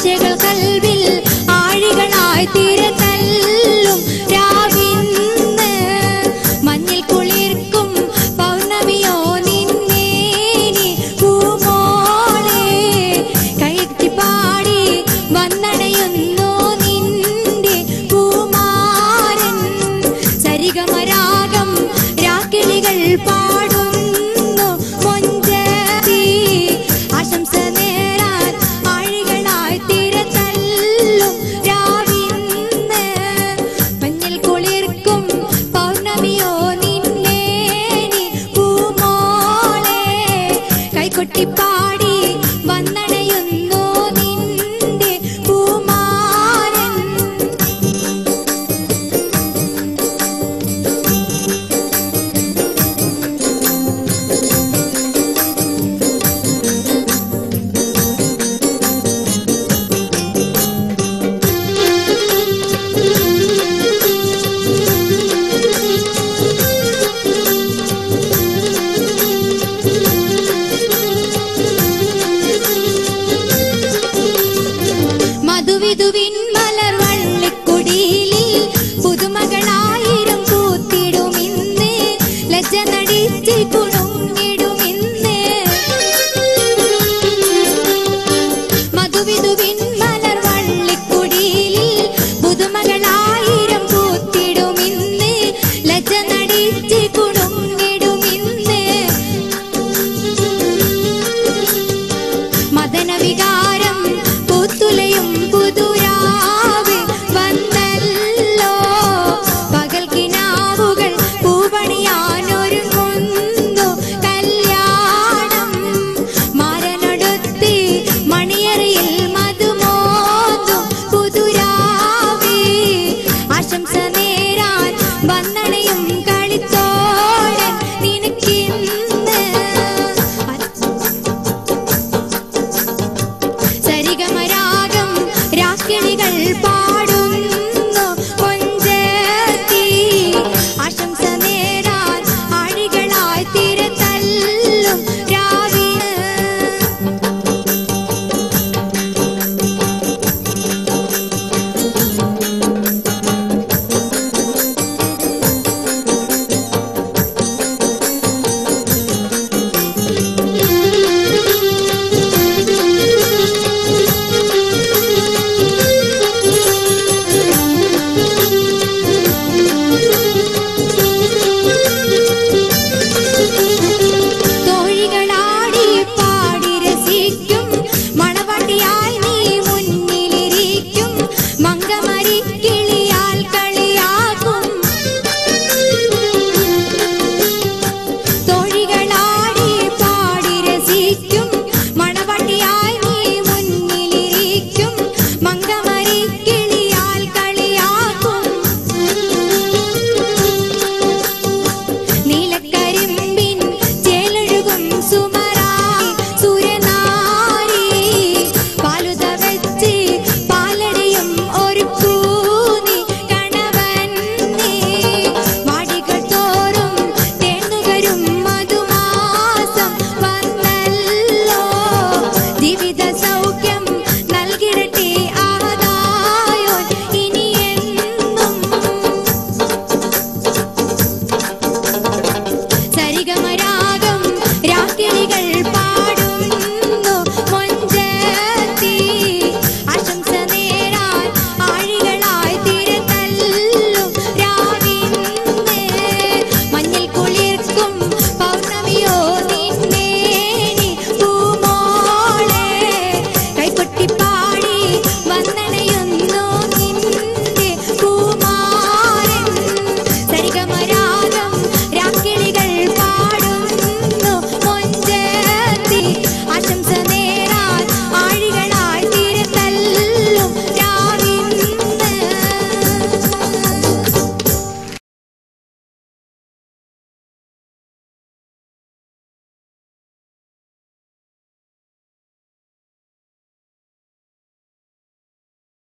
ആശകൾ കൽവിൽ ആഴികളായി തിരതല്ലും രാവിന്ന് മഞ്ഞിൽ കുളിർക്കും പൗർണമിയോ നിന്നെ നീ പൂമോളെ കൈത്തി പാടി വന്നണയുന്നു നിന്റെ പൂമാരൻ സരിഗമരാഗം രാക്കിളികൾ പാടുന്നു മൊഞ്ചത്തി ആശംസ നേരാൻ ആഴികളായി തിരതല്ലും രാവിന്ന് മഞ്ഞിൽ കുളിർക്കും പൗർണമിയോ നിന്നെ നീ പൂമോളെ കൈകൊട്ടിപ്പാടി വന്നണയുന്നു നിന്റെ പൂമാരൻ മധുവിധുവിൻ മലർവള്ളിക്കുടിയിൽ പുതുമകളായിരം പൂത്തിടുമിന്ന് ലജ്ജ നടിച്ച് കുണുങ്ങിടുമിന്ന് മധുവിധുവിൻ മലർവള്ളിക്കുടിയിൽ പുതുമകളായിരം പൂത്തിടുമിന്ന് ലജ്ജ നടിച്ച് കുണുങ്ങിടുമിന്ന് മദനവികാരം പൂത്തുലയും പുതുരാവ് വന്നല്ലോ പകൽ കിനാവുകൾ പൂവണിയാനൊരുങ്ങുന്നു കല്യാണം മാരനൊടുത്തി മണിയറയിൽ മധുമോതും പുതുരാവ് ആശംസ നേരാൻ വന്നണയും കളിത്തോടെ നിനക്കിന്ന് സരിഗമരാഗം രാക്കിളികൾ പാടുന്നു കൊഞ്ചത്തി ആശംസ നേരാൻ ആഴികളായി തിരതല്ലും രാവിന് തോഴികളാടി പാടി രസിക്കും മണവാട്ടിയായി നീ മുന്നിലിരിക്കും മങ്കമരിക്കിളിയാൽ കളിയാക്കും തോഴികളാടി പാടി രസിക്കും മണവാട്ടിയായി നീ മുന്നിലിരിക്കും മങ്കമരിക്കിളിയാൽ കളിയാക്കും നീലക്കരിമ്പിൻ ചേലൊഴുകും സുമരായി സൂര്യനാരി പാലുത വെച്ച് പാലടിയും ഒരുക്കൂനി കണവൻ നീ വാടികൾ തോറും തേന്നുകരും മധുമാസം വന്നല്ലോ ജീവിത സൗഖ്യം നൽകിരട്ടെ ആദായോൻ ഇനിയെന്നും സരിഗമരാഗം രാക്കിളികൾ